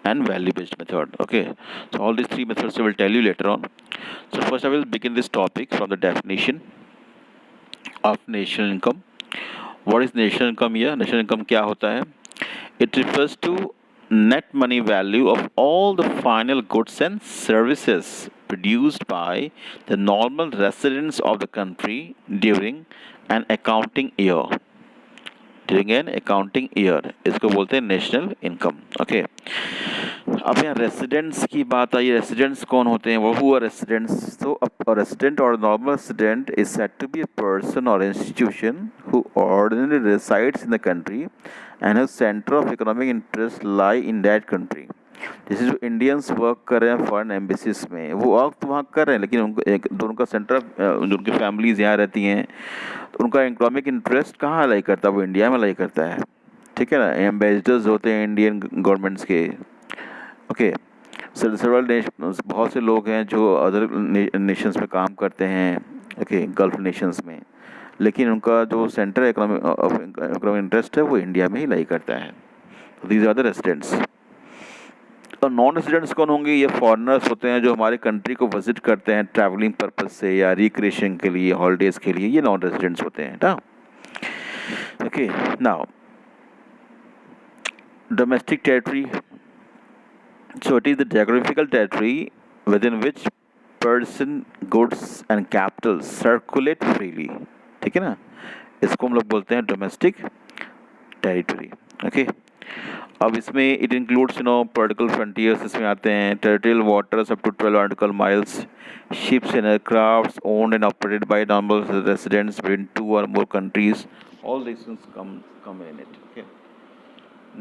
and value-based method. Okay, so all these three methods I will tell you later on. So first I will begin this topic from the definition of national income. What is national income here? National income क्या होता है? It refers to net money value of all the final goods and services produced by the normal residents of the country during an accounting year. During an accounting year, इसको बोलते हैं national income. Okay, अब यहाँ residents की बात आई. Residents कौन होते हैं? वो हुआ रेसिडेंट्स. तो अ रेसिडेंट और normal resident is said to be a person और institution who ordinary resides in the country and have centre of economic interest lie in that country. जैसे जो इंडियंस वर्क कर रहे हैं फॉरेन एम्बेसीज में, वो work तो वहाँ कर रहे हैं, लेकिन उनको एक जो उनका सेंटर जो उनकी फैमिलीज यहाँ रहती हैं, तो उनका इकोनॉमिक इंटरेस्ट कहाँ लाई करता है? वो इंडिया में लाई करता है. ठीक है ना. एम्बेसडर्स होते हैं इंडियन गवर्नमेंट्स के. ओके, सेवरल बहुत से लोग हैं जो अदर नेशंस में काम करते हैं. ओके, गल्फ नेशंस में, लेकिन उनका जो सेंटर इकोनॉमिक इंटरेस्ट है वो इंडिया में ही लाई करता है. These are the residents. और नॉन रेसिडेंट्स कौन होंगे? ये फॉरेनर्स होते हैं जो हमारे कंट्री को विजिट करते हैं ट्रैवलिंग पर्पस से या रिक्रिएशन के लिए, हॉलीडेज के लिए. ये नॉन रेसिडेंट्स होते हैं ना. Okay, now domestic territory. So it is the geographical territory within which person, goods and capital circulate freely. ठीक है ना. इसको हम लोग बोलते हैं डोमेस्टिक टेरिटरी. ओके, अब इसमें इट इंक्लूड्स पॉलिटिकल फ्रंटियर्स इसमें आते हैं. Territorial waters up to 12 nautical miles, ships and aircrafts owned and operated by normal residents between 2 or more countries. All these things come in it. Okay.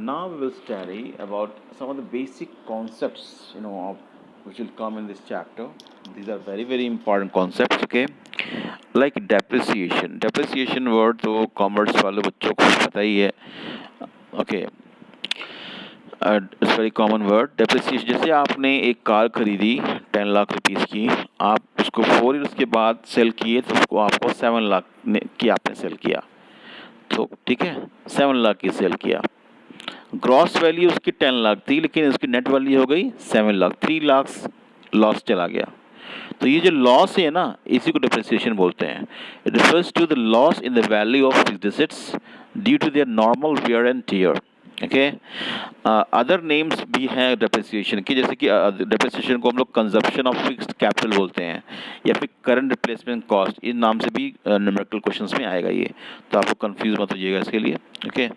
Now we will study about some of the basic concepts, which will come in this chapter. These are very, very important concepts. Okay, like depreciation. Depreciation word तो commerce वाले बच्चों को पता ही है. Okay, it's very common word. Depreciation. जैसे आपने एक car खरीदी 10 लाख रुपीज़ की, आप उसको 4 ईयर्स के बाद सेल किए तो उसको आपको 7 लाख की आपने सेल किया. तो ठीक है, 7 लाख की सेल किया. ग्रॉस वैल्यू उसकी 10 लाख थी, लेकिन उसकी नेट वैल्यू हो गई 7 लाख. 3 लाख लॉस चला गया. तो ये जो लॉस है ना, इसी को डिप्रिसिएशन बोलते हैं. It refers to the loss in the value of fixed assets due to their normal wear and tear. Okay, other names भी हैं डिप्रिसिएशन के, जैसे कि डिप्रिसिएशन को हम लोग कंजप्शन ऑफ फिक्स्ड कैपिटल बोलते हैं, या फिर करंट रिप्लेसमेंट कॉस्ट. इस नाम से भी न्यूमेरिकल क्वेश्चंस में आएगा ये, तो आपको कंफ्यूज मत होइएगा इसके लिए. Okay,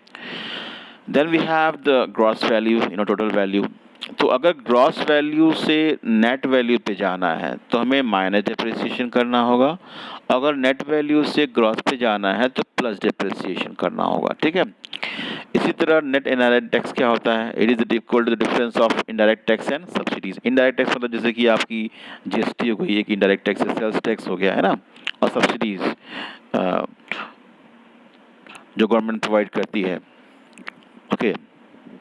then we have the gross value, total value. तो अगर ग्रॉस वैल्यू से नेट वैल्यू पे जाना है तो हमें माइनस डिप्रिसिएशन करना होगा. अगर नेट वैल्यू से ग्रॉस पे जाना है तो प्लस डिप्रिसिएशन करना होगा. ठीक है. इसी तरह नेट इनडायरेक्ट टैक्स क्या होता है? It is equal to the difference of indirect tax and subsidies. Indirect tax मतलब जैसे कि आपकी जीएसटी हो गई, एक इनडायरेक्ट टैक्स है, सेल्स टैक्स हो गया है ना, और सब्सिडीज जो गवर्नमेंट प्रोवाइड करती है. ओके,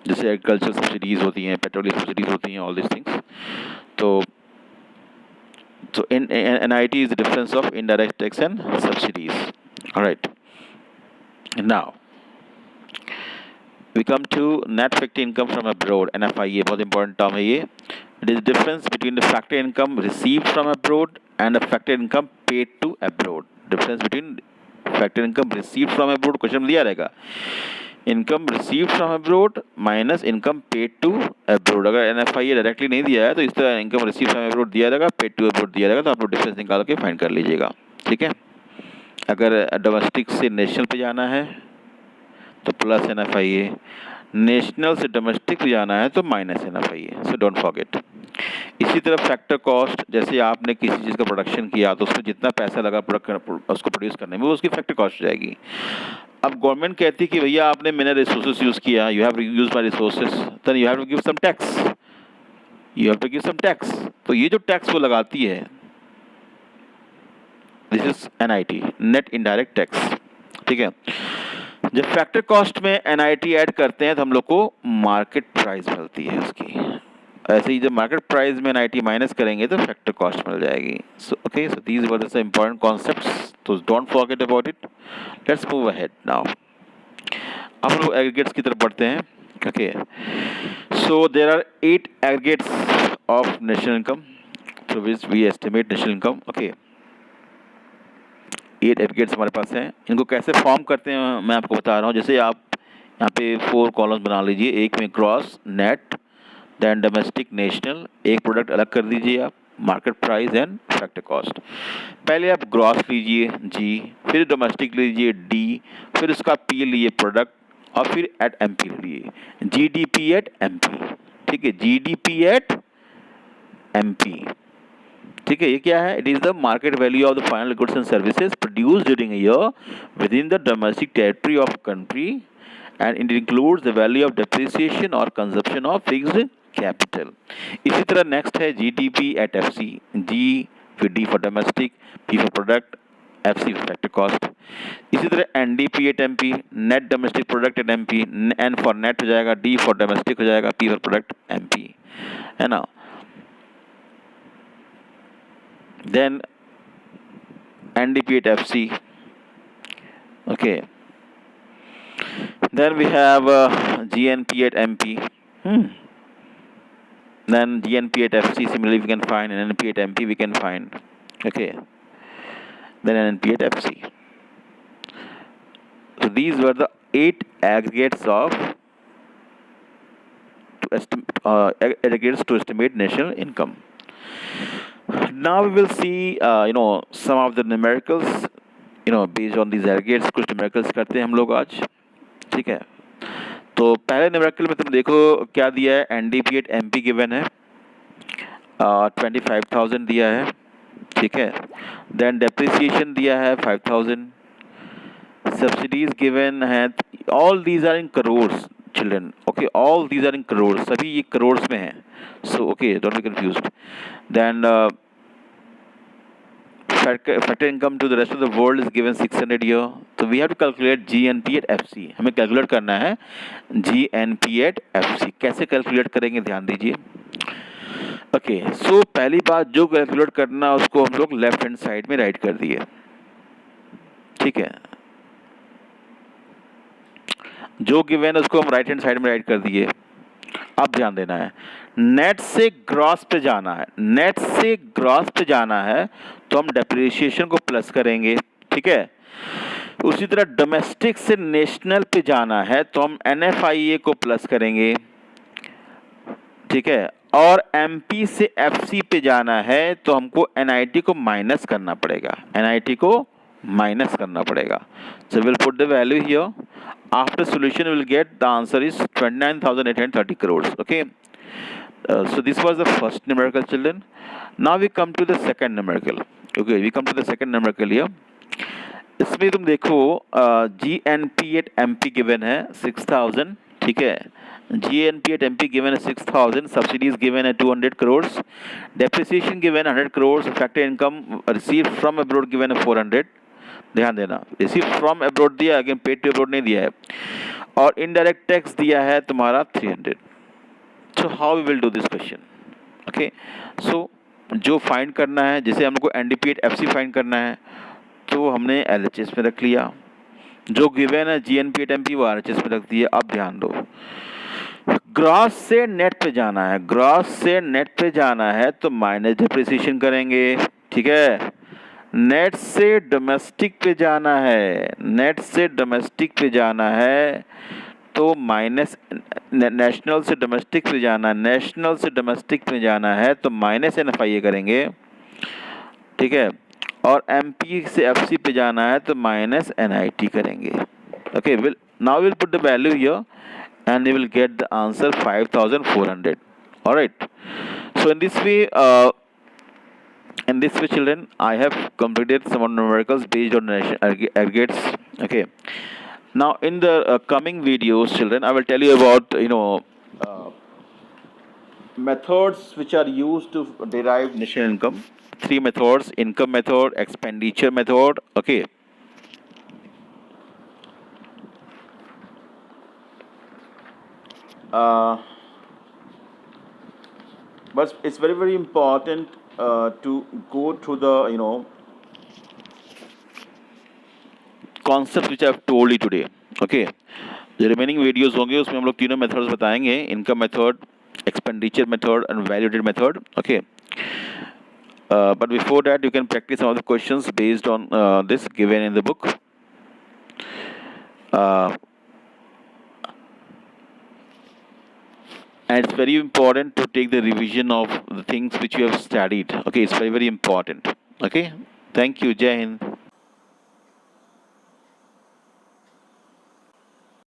जैसे एग्रीकल्चर सब्सिडीज होती हैं, पेट्रोलियम सब्सिडीज होती हैं, ऑल दिस थिंग्स. तो NIT is the difference of indirect tax and subsidies. All right. Now we come to net factor income from abroad. NFIA बहुत important term है ये. It is the difference between the factor income received from abroad and the factor income paid to abroad. Difference between factor income received from abroad, question में दिया रहेगा. Income received from abroad minus income paid to abroad. अगर NFIA directly नहीं दिया है तो इस तरह इनकम रिसीव फ्रॉम अब्रोड दिया जाएगा, पेड टू अब्रोड दिया जाएगा. तो आप लोग डिफरेंस निकाल के फाइंड कर लीजिएगा. ठीक है. अगर डोमेस्टिक से नेशनल पे जाना है तो प्लस NFIA, नेशनल से डोमेस्टिक पे जाना है तो minus NFIA. So don't forget. इसी तरह फैक्टर कॉस्ट, जैसे आपने किसी चीज़ का प्रोडक्शन किया तो उसमें जितना पैसा लगा उसको प्रोड्यूस करने में, वो उसकी फैक्टर कॉस्ट जाएगी. अब गवर्नमेंट कहती है कि भैया आपने मिनरल रिसोर्सेज यूज़ किया, you have use my resources, then you have to give some tax. You have to give some tax. तो ये जो टैक्स वो लगाती है, this is NIT, net indirect tax. ठीक है. जब फैक्टर कॉस्ट में NIT ऐड करते हैं तो हम लोग को मार्केट प्राइस मिलती है उसकी. ऐसे ही जब मार्केट प्राइस में NIT माइनस करेंगे तो फैक्टर कॉस्ट मिल जाएगी. So okay, so these were the important concepts, तो don't forget about it. Let's move ahead now. अब हम लोग एग्रीगेट्स की तरफ बढ़ते हैं. Okay, So there are 8 aggregates of national income through which we estimate national income. Okay, 8 aggregates हमारे पास हैं. इनको कैसे फॉर्म करते हैं मैं आपको बता रहा हूँ. जैसे आप यहाँ पे 4 कॉलम्स बना लीजिए. एक में gross, net, then domestic, national. एक प्रोडक्ट अलग कर दीजिए आप, market price and factor cost. पहले आप ग्रॉस लीजिए जी, फिर डोमेस्टिक लीजिए डी, फिर उसका पी लिए प्रोडक्ट, और फिर एट एमपी लिए जीडीपी एट एमपी. ठीक है, जीडीपी एट एमपी. ठीक है, ये क्या है? It is the market value of the final goods and services produced during a year within the domestic territory of country, and it includes the value of depreciation or consumption of fixed capital. इसी तरह next है GDP at FC. G फिर D for domestic, P for product, FC for factor cost. इसी तरह NDP at MP, net domestic product at MP. N for net हो जाएगा, D for domestic हो जाएगा, पी फॉर प्रोडक्ट एमपी, है ना. Then NDP at FC. Okay. Then we have GNP at MP. Then GNP at FC. Similarly, we can find, and NNP at MP we can find. Okay. Then NNP at FC. So these were the 8 aggregates of aggregates to estimate national income. Now we will see some of the numericals based on these aggregates. कुछ numericals करते हैं हम लोग आज. ठीक है, तो पहले numerical में तुम देखो क्या दिया है. NDP at MP given है, 25,000 दिया है. ठीक है, then depreciation दिया है 5,000. subsidies given है. all these are in crores children. Okay, all these are in crores. सभी ये crores में हैं. So okay, don't be confused. Then factor income to the rest of the world is given 600 year. So we have to calculate GNP at FC. हमें calculate करना है GNP at FC. कैसे calculate करेंगे ध्यान दीजिए. Okay, सो पहली बात जो कैलकुलेट करना उसको हम लोग लेफ्ट हैंड साइड में राइट कर दिए. ठीक है, जो गिवन है उसको हम राइट हैंड साइड में राइट कर दिए. अब ध्यान देना है, नेट से ग्रॉस पे जाना है. नेट से ग्रॉस पे जाना है तो हम डेप्रिसिएशन को प्लस करेंगे. ठीक है, उसी तरह डोमेस्टिक से नेशनल पे जाना है तो हम एनएफआईए को प्लस करेंगे. ठीक है, और एमपी से एफसी पे जाना है तो हमको एनआईटी को माइनस करना पड़ेगा. एनआईटी को माइनस करना पड़ेगा. So will put the value here. After solution, we will get the answer is 29,830 crores. Okay. So this was the first numerical, children. Now we come to the second numerical. Okay, we come to the second numerical here. इसमें तुम देखो GNP at MP given है 6,000. ठीक है, GNP at MP given है 6,000. Subsidies given है 200 crores. Depreciation given 100 crores. Factor income received from abroad given है 400. ध्यान देना, रिसीव फ्रॉम अब्रॉड दिया, अगेन पेड टू अब्रॉड नहीं दिया है. और इनडायरेक्ट टैक्स दिया है तुम्हारा 300. So how we will do this question. Okay, so जो फाइंड करना है, जैसे हमको एनडीपी एट एफसी फाइंड करना है तो हमने एलएचएस में रख लिया. जो गिवन है जीएनपी एट एमपी वो आरएचएस में रख दिया. अब ध्यान दो, ग्रॉस से नेट पे जाना है. ग्रॉस से नेट पे जाना है तो माइनस डिप्रिसिएशन करेंगे. ठीक है, नेट से डोमेस्टिक पे जाना है. नेट से डोमेस्टिक पे जाना है तो माइनस, नेशनल से डोमेस्टिक पे जाना है. नेशनल से डोमेस्टिक पे जाना है तो माइनस एनएफआईए करेंगे. ठीक है, और एमपी से एफसी पे जाना है तो माइनस एनआईटी करेंगे. Okay, will now will put the value here and you will get the answer 5,400. Alright, so in this way children, I have completed some numericals based on aggregates. Okay, now in the coming videos, children, I will tell you about methods which are used to derive national income. 3 methods: income method, expenditure method. Okay, but it's very, very important to go through the concepts which I have told you today. Okay, जो remaining videos होंगे उसमें हम लोग तीनों methods बताएंगे: income method, expenditure method and value-added method. Okay. But before that, you can practice some of the questions based on this given in the book. And it's very important to take the revision of the things which you have studied. Okay, it's very, very important. Okay, thank you. Jai Hind.